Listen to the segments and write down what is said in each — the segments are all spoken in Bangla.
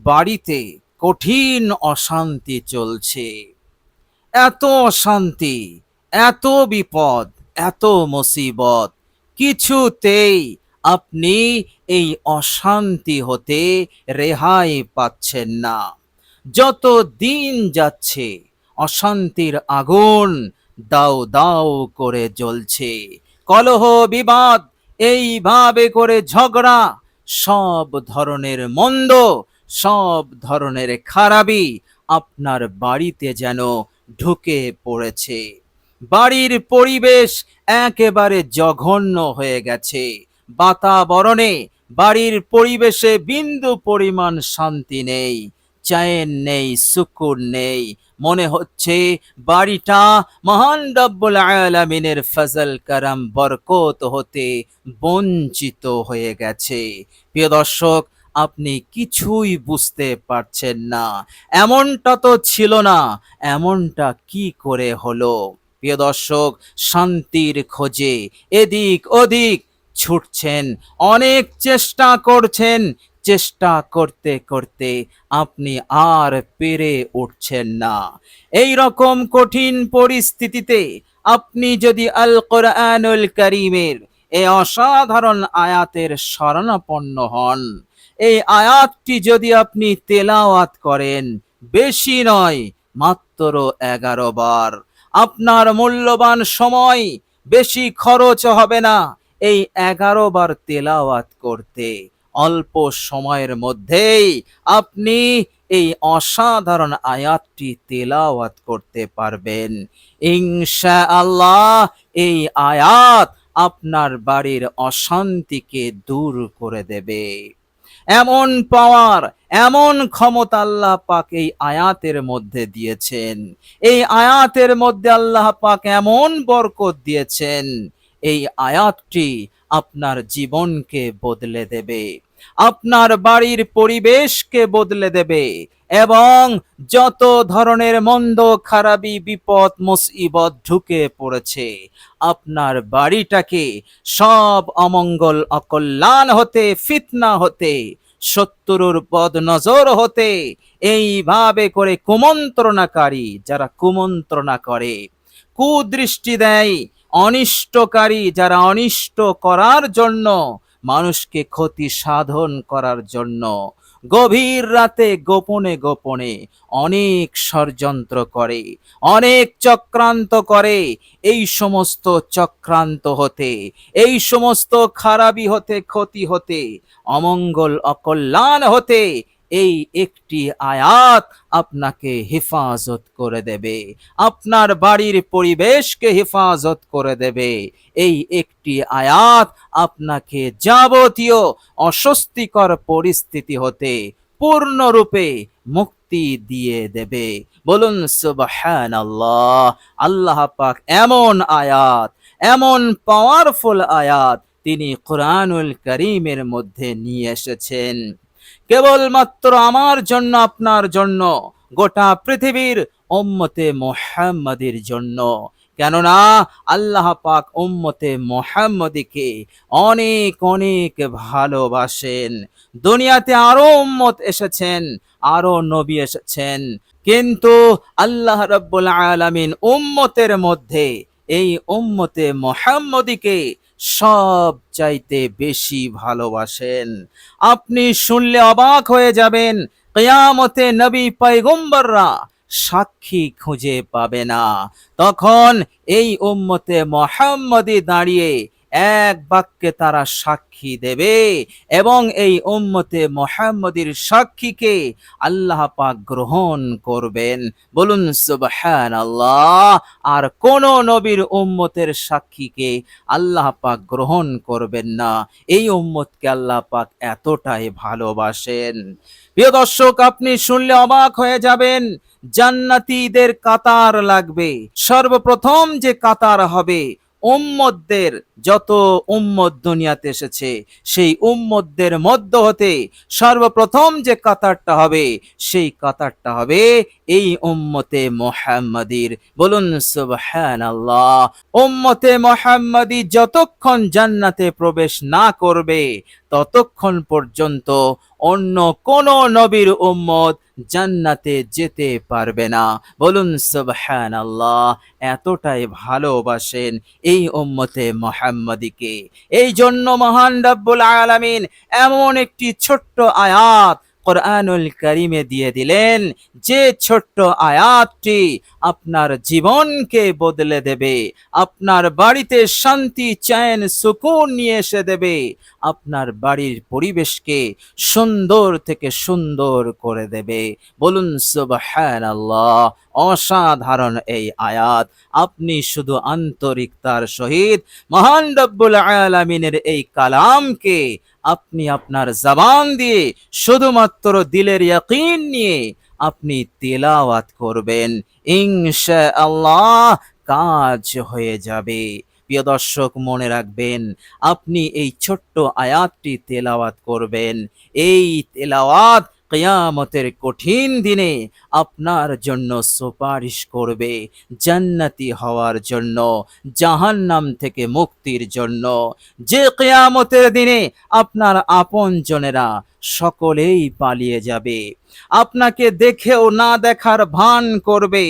বাড়িতে কঠিন অশান্তি চলছে। এত অশান্তি, এত বিপদ, এত মুসিবত, কিছুতেই আপনি এই অশান্তি হতে রেহাই পাচ্ছেন না। যত দিন যাচ্ছে অশান্তির আগুন দাউ দাউ করে জ্বলছে। কলহ বিবাদ, এইভাবে করে ঝগড়া, সব ধরনের মন্দ, সব ধরনের খারাপি আপনার বাড়িতে যেন ঢুকে পড়েছে। বাড়ির পরিবেশ একেবারে জঘন্য হয়ে গেছে। বাতাবরণে, বাড়ির পরিবেশে বিন্দু পরিমাণ শান্তি নেই, চैन নেই, সুকুন নেই। মনে হচ্ছে বাড়িটা মহান রব্বুল আলামিনের ফজল করম বরকত হতে বঞ্চিত হয়ে গেছে। প্রিয় দর্শক, আপনি কিছুই বুঝতে পারছেন না। এমনটা তো ছিল না, এমনটা কি করে হলো? প্রিয় দর্শক, শান্তির খোঁজে এদিক ওদিক ছুটছেন, অনেক চেষ্টা করছেন, চেষ্টা করতে করতে আপনি আর পেরে উঠছেন না। এই রকম কঠিন পরিস্থিতিতে আপনি যদি আল কোরআনুল কারীমের এই অসাধারণ আয়াতের শরণাপন্ন হন, এই আয়াতটি যদি আপনি তেলাওয়াত করেন, বেশি নয়, মাত্র 11 বার, আপনার মূল্যবান সময় বেশি খরচ হবে না এই 11 বার তেলাওয়াত করতে। অল্প সময়ের মধ্যেই আপনি এই অসাধারণ আয়াতটি তেলাওয়াত করতে পারবেন ইনশাআল্লাহ। এই আয়াত আপনার বাড়ির অশান্তিকে দূর করে দেবে। এমন পাওয়ার, এমন ক্ষমতা আল্লাহ পাক এই আয়াতের মধ্যে দিয়েছেন। এই আয়াতের মধ্যে আল্লাহ পাক এমন বরকত দিয়েছেন, এই আয়াতটি আপনার জীবনকে বদলে দেবে, আপনার বাড়ির পরিবেশকে বদলে দেবে, এবং যত ধরনের মন্দ খারাপি বিপদ মুসিবত ঢুকে পড়েছে আপনার বাড়িটাকে, সব অমঙ্গল অকল্যাণ হতে, ফিতনা হতে, শত্রুর বদনজর হতে, এইভাবে করে কুমন্ত্রণাকারী যারা কুমন্ত্রণা করে, কুদৃষ্টি দেয়, অনিষ্টকারী যারা অনিষ্ট করার জন্য, মানুষকে ক্ষতি সাধন করার জন্য গভীর রাতে গোপনে গোপনে অনেক ষড়যন্ত্র করে, অনেক চক্রান্ত করে, এই সমস্ত চক্রান্ত হতে, এই সমস্ত খারাপি হতে, ক্ষতি হতে, অমঙ্গল অকল্যাণ হতে এই একটি আয়াত আপনাকে হেফাজত করে দেবে, আপনার বাড়ির পরিবেশকে হেফাজত করে দেবে। এই একটি আয়াত আপনাকে যাবতীয় অস্বস্তিকর পরিস্থিতি হতে পূর্ণরূপে মুক্তি দিয়ে দেবে। বলুন সুবহানাল্লাহ। আল্লাহ পাক এমন আয়াত, এমন পাওয়ারফুল আয়াত তিনি কোরআনুল কারীমের মধ্যে নিয়ে এসেছেন কেবলমাত্র আমার জন্য, আপনার জন্য, গোটা পৃথিবীর উম্মতে মুহাম্মাদির জন্য। কেননা আল্লাহ পাক উম্মতে মুহাম্মাদিকে অনেক অনেক ভালোবাসেন। দুনিয়াতে আরো উম্মত এসেছেন, আরো নবী এসেছেন, কিন্তু আল্লাহ রাব্বুল আলামিন উম্মতের মধ্যে এই উম্মতে মুহাম্মাদিকে সব চাইতে বেশি ভালোবাসেন। আপনি শুনলে অবাক হয়ে যাবেন, কিয়ামতে নবী পয়গম্বররা সাক্ষী খুঁজে পাবে না। তখন এই উম্মতে মুহাম্মাদি দাঁড়িয়ে এক বাক্যে তারা সাক্ষী দেবে, এবং এই উম্মতে মুহাম্মাদির সাক্ষীকে আল্লাহ পাক গ্রহণ করবেন। বলুন সুবহানাল্লাহ। আর কোন নবীর উম্মতের সাক্ষীকে আল্লাহ পাক গ্রহণ করবেন না। এই উম্মতকে আল্লাহ পাক এতটাই ভালোবাসেন। প্রিয় দর্শক, আপনি শুনলে অবাক হয়ে যাবেন, জান্নাতীদের কাতার লাগবে। সর্বপ্রথম যে কাতার হবে, উম্মতদের, যত উম্মত দুনিয়াতে এসেছে সেই উম্মতদের মধ্য হতে সর্বপ্রথম যে কাতারটা হবে, সেই কাতারটা হবে এই উম্মতে মুহাম্মাদির। বলুন সুবহানাল্লাহ। উম্মতে মুহাম্মাদি যতক্ষণ জান্নাতে প্রবেশ না করবে ততক্ষণ পর্যন্ত অন্য কোন নবীর উম্মত জান্নাতে যেতে পারবে না। বলুন সুবহানাল্লাহ। এতটাই ভালোবাসেন এই উম্মতে মুহাম্মাদীকে। এই জন্য মহান রব্বুল আলামিন এমন একটি ছোট্ট আয়াত কোরআনুল কারীমে দিয়ে দিলেন, যে ছোট্ট আয়াতটি আপনার জীবনকে বদলে দেবে, আপনার বাড়িতে শান্তি, চैन, সুকুন নিয়ে এসে দেবে, আপনার বাড়ির পরিবেশকে সুন্দর থেকে সুন্দর করে দেবে। বলুন সুবহানাল্লাহ। অসাধারণ এই আয়াত। আপনি শুধু আন্তরিকতার সহিত মহান রব্বুল আলামিনের এই কালামকে আপনি আপনার জবান দিয়ে শুধুমাত্র দিলের ইয়াকিন নিয়ে আপনি তিলাওয়াত করবেন, ইনশাআল্লাহ কাজ হয়ে যাবে। প্রিয় দর্শক, মনে রাখবেন, আপনি এই ছোট্ট আয়াতটি তেলাওয়াত করবেন। এই তেলাওয়াত কিয়ামতের কঠিন দিনে আপনার জন্য সুপারিশ করবে জান্নাতি হওয়ার জন্য, জাহান্নাম থেকে মুক্তির জন্য। যে কিয়ামতের দিনে আপনার আপনজনেরা সকলেই পালিয়ে যাবে, আপনাকে দেখেও না দেখার ভান করবে,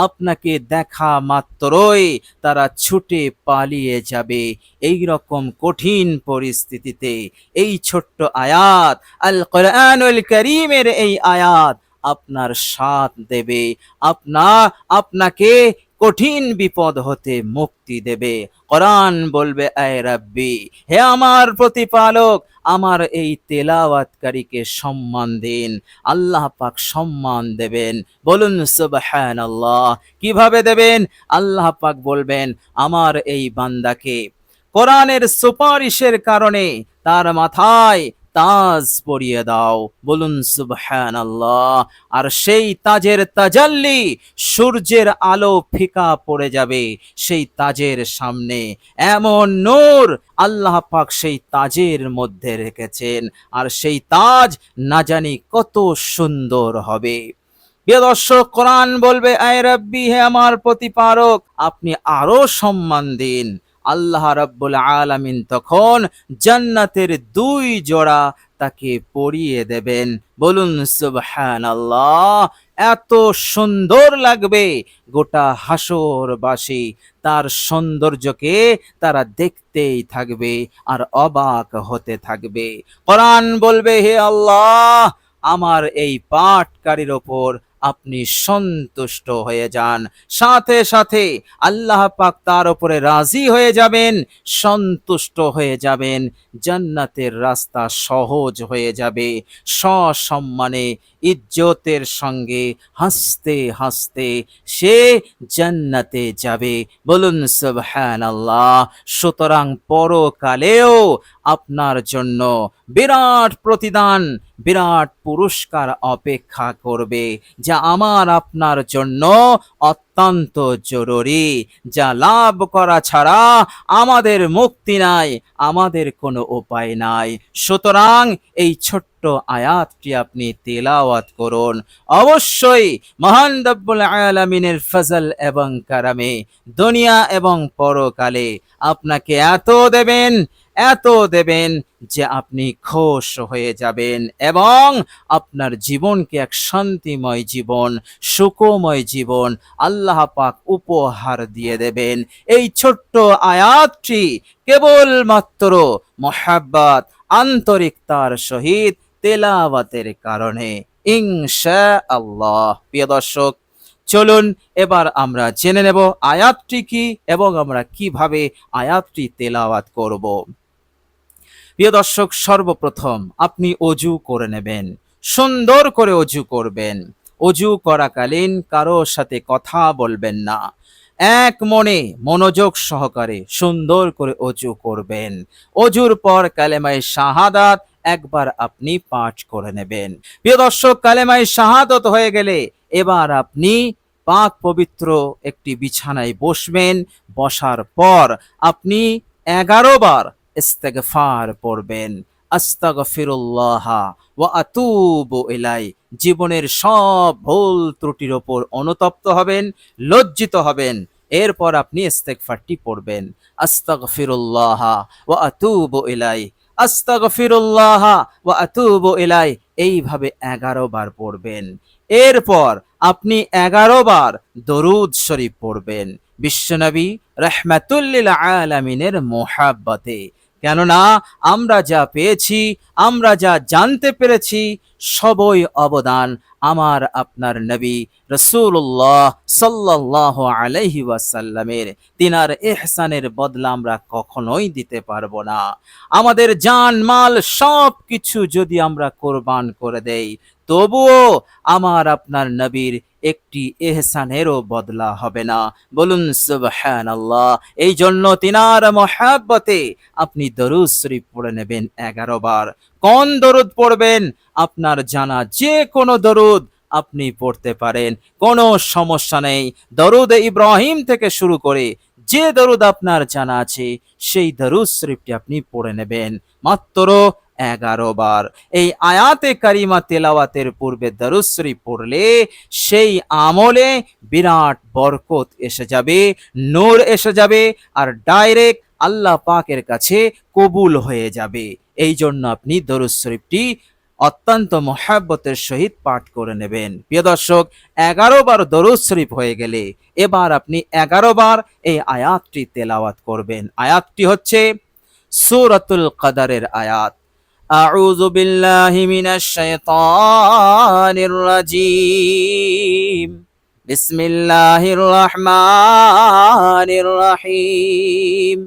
আপনাকে দেখা মাত্রই তারা ছুটে পালিয়ে যাবে। এই রকম কঠিন পরিস্থিতিতে এই ছোট্ট আয়াত, আল কোরআনুল কারীমের এই আয়াত আপনার সাথ দেবে, আপনাকে কঠিন বিপদ হতে মুক্তি দেবে। কোরআন বলবে, আয় রাব্বি, হে আমার প্রতিপালক, আমার এই তেলাওয়াতকারীকে সম্মান দিন। আল্লাহ পাক সম্মান দেবেন। বলুন সুবহানাল্লাহ। কিভাবে দেবেন? আল্লাহ পাক বলবেন, আমার এই বান্দাকে কোরআনের সুপারিশের কারণে তার মাথায় তাজ পরিয়ে দাও। বলুন সুবহানাল্লাহ। আর সেই তাজের তাজাল্লি, সূর্যের আলো ফিকা পড়ে যাবে সেই তাজের সামনে। এমন নূর আল্লাহ পাক সেই তাজের মধ্যে রেখেছেন, আর সেই তাজ না জানি কত সুন্দর হবে। প্রিয় দর্শক, কোরআন বলবে, আয় রাব্বি, হে আমার প্রতিপালক, আপনি আরো সম্মান দিন। আল্লাহ রাব্বুল আলামিন তখন জান্নাতের 2 জোড়া তাকে পরিয়ে দেবেন। বলুন সুবহানাল্লাহ। এত সুন্দর লাগবে, গোটা হাসরবাসী তার সৌন্দর্যকে তারা দেখতেই থাকবে আর অবাক হতে থাকবে। কোরআন বলবে, হে আল্লাহ, আমার এই পাঠকারীর ওপর আপনি সন্তুষ্ট হয়ে যান। সাথে সাথে আল্লাহ পাক তার উপরে রাজি হয়ে যাবেন, সন্তুষ্ট হয়ে যাবেন। জান্নাতের রাস্তা সহজ হয়ে যাবে। সসম্মানে ইজ্জতের সঙ্গে হাসতে হাসতে সে জান্নাতে যাবে। বলুন সুবহানাল্লাহ। সুতরাং পরকালেও আপনার জন্য বিরাট প্রতিদান, বিরাট পুরস্কার অপেক্ষা করবে, যা আমার আপনার জন্য অত্যন্ত জরুরি, যা লাভ করা ছাড়া আমাদের মুক্তি নাই, আমাদের কোনো উপায় নাই। সুতরাং এই ছোট্ট আয়াতটি আপনি তেলাওয়াত করুন। অবশ্যই মহান রব্বুল আলামিনের ফজল এবং কারামে দুনিয়া এবং পরকালে আপনাকে এত দেবেন যে আপনি খুশ হয়ে যাবেন এবং আপনার জীবনকে এক শান্তিময় জীবন, সুখময় জীবন আল্লাহ পাক উপহার দিয়ে দেবেন। এই ছোট্ট আয়াতটি কেবলমাত্র মুহাব্বত, আন্তরিকতার সহিত তেলাওয়াতের কারণে, ইনশাআল্লাহ। প্রিয় দর্শক, চলুন এবার আমরা জেনে নেব আয়াতটি কি এবং আমরা কিভাবে আয়াতটি তেলাওয়াত করব। প্রিয় দর্শক, সর্বপ্রথম আপনি অজু করে নেবেন, সুন্দর করে অজু করবেন। অজু করাকালীন কারো সাথে কথা বলবেন না, এক মনে মনোযোগ সহকারে সুন্দর করে অজু করবেন। অজুর পর কালেমায়ে শাহাদাত একবার আপনি পাঠ করে নেবেন। প্রিয় দর্শক, কালেমায়ে শাহাদাত হয়ে গেলে এবার আপনি পাক পবিত্র একটি বিছানায় বসবেন। বসার পর আপনি 11 বার ইস্তেগফার পড়বেন। আস্তাগফিরুল্লাহ ওয়া আতুবু ইলাই। জীবনের সব ভুল ত্রুটির ওপর অনুতপ্ত হবেন, লজ্জিত হবেন। এরপর আপনি ইস্তেগফারটি পড়বেন, আস্তাগফিরুল্লাহ ওয়া আতুবু ইলাই, আস্তাগফিরুল্লাহ ওয়া আতুবু ইলাই, এইভাবে 11 বার পড়বেন। এরপর আপনি 11 বার দরুদ শরীফ পড়বেন বিশ্বনবী রাহমাতুল লিল আলামিনের মোহাব্বতে। কেননা আমরা যা পেয়েছি, আমরা যা জানতে পেরেছি, সবই অবদান আমার আপনার নবী রাসূলুল্লাহ সাল্লাল্লাহু আলাইহি ওয়াসাল্লামের। তিনার ইহসানের বদলা আমরা কখনোই দিতে পারবো না। আমাদের জান মাল সব কিছু যদি আমরা কোরবান করে দেই, তবুও আমার আপনার নবীর একটি ইহসানেরও বদলা হবে না। বলুন সুবহানাল্লাহ। এই জন্য তিনার মহাব্বতে আপনি দরুদ শরীফ পড়ে নেবেন 11 বার। কোন দরুদ পড়বেন? আপনার জানা যে কোনো দরুদ আপনি পড়তে পারেন, কোনো সমস্যা নেই। দরুদ ইব্রাহিম থেকে শুরু করে যে দরুদ আপনার জানা আছে, সেই দরুদ শরীফটি আপনি পড়ে নেবেন মাত্র 11 বার। এই আয়াতে কারিমা তেলাওয়াতের পূর্বে দরুদ শরীফ পড়লে সেই আমলে বিরাট বরকত এসে যাবে, নূর এসে যাবে, আর ডাইরেক্ট আল্লাহ পাকের কাছে কবুল হয়ে যাবে। এই জন্য আপনি দরুদ শরীফটি অত্যন্ত মহাব্বতের সহিত পাঠ করে নেবেন। প্রিয় দর্শক, 11 বার দরুদ শরীফ হয়ে গেলে এবার আপনি 11 বার এই আয়াতটি তেলাওয়াত করবেন। আয়াতটি হচ্ছে সূরাতুল কদরের আয়াত। আউযু বিল্লাহি মিনাশ শাইতানির রাজীম। বিসমিল্লাহির রহমানির রহিম।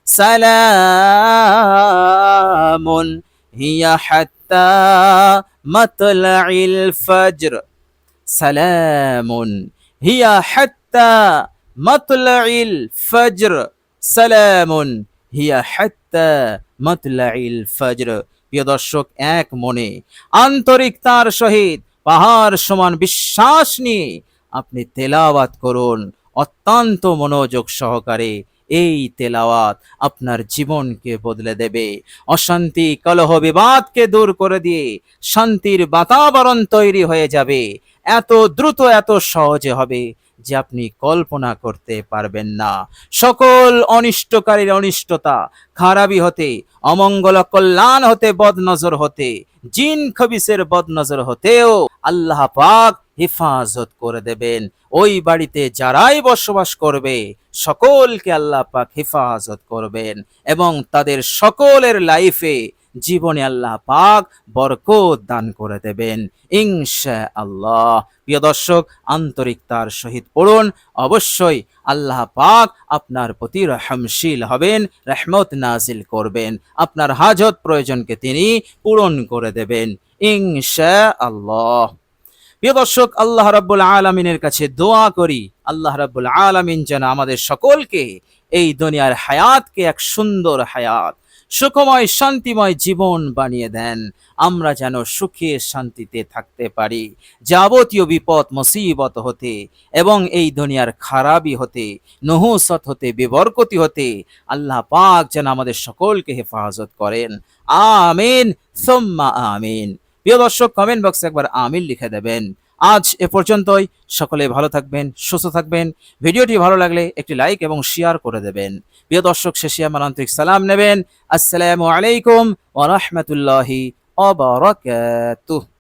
সালামুন হিয়া হাত্তা মাতলাইল ফজর। সালামুন হিয়া হাত্তা মাতলাইল ফজর। সালামুন হিয়া হাত্তা মাতলাইল ফজর। প্রিয় দর্শক, এক মনে আন্তরিকতার সহিত পাহাড় সমান বিশ্বাস নিয়ে আপনি তেলাওয়াত করুন অত্যন্ত মনোযোগ সহকারে। এই তেলাওয়াত আপনার জীবনকে বদলে দেবে, অশান্তি কলহ বিবাদকে দূর করে দিয়ে শান্তির বাতাবরণ তৈরি হয়ে যাবে। এত দ্রুত, এত সহজে হবে যে আপনি কল্পনা করতে পারবেন না। সকল অনিষ্টকারীর অনিষ্টতা, খারাপি হতে, অমঙ্গল কল্যাণ হতে, বদনজর হতে, জিন খবিসের বদনজর হতেও আল্লাহ পাক হেফাজত করে দেবেন। ওই বাড়িতে যারাই বসবাস করবে সকলকে আল্লাহ পাক হেফাজত করবেন এবং তাদের সকলের লাইফে, জীবনে আল্লাহ পাক বরকত দান করে দেবেন ইনশাআল্লাহ। প্রিয় দর্শক, আন্তরিকতার সহিত পড়ুন, অবশ্যই আল্লাহ পাক আপনার প্রতি রহমশীল হবেন, রহমত নাজিল করবেন, আপনার হাজত প্রয়োজনকে তিনি পূরণ করে দেবেন ইনশাআল্লাহ। প্রিয় দর্শক, আল্লাহ রাব্বুল আলামিনের কাছে দোয়া করি, আল্লাহ রাব্বুল আলামিন যেন আমাদের সকলকে এই দুনিয়ার হায়াতকে এক সুন্দর হায়াত, সুখময় শান্তিময় জীবন বানিয়ে দেন। আমরা যেন সুখে শান্তিতে থাকতে পারি, যাবতীয় বিপদ মুসিবত হতে এবং এই দুনিয়ার খারাপি হতে, নহুসত হতে, বিবরকতি হতে আল্লাহ পাক যেন আমাদের সকলকে হেফাজত করেন। আমিন সুম্মা আমিন। প্রিয় দর্শক, কমেন্ট বক্সে একবার আমিন লিখে দেবেন। আজ এ পর্যন্তই। সকলে ভালো থাকবেন, সুস্থ থাকবেন। ভিডিওটি ভালো লাগলে একটি লাইক এবং শেয়ার করে দেবেন। প্রিয় দর্শক, শেষে আমার আন্তরিক সালাম নেবেন। আসসালামু আলাইকুম ওয়া রাহমাতুল্লাহি ওয়া বারাকাতুহু।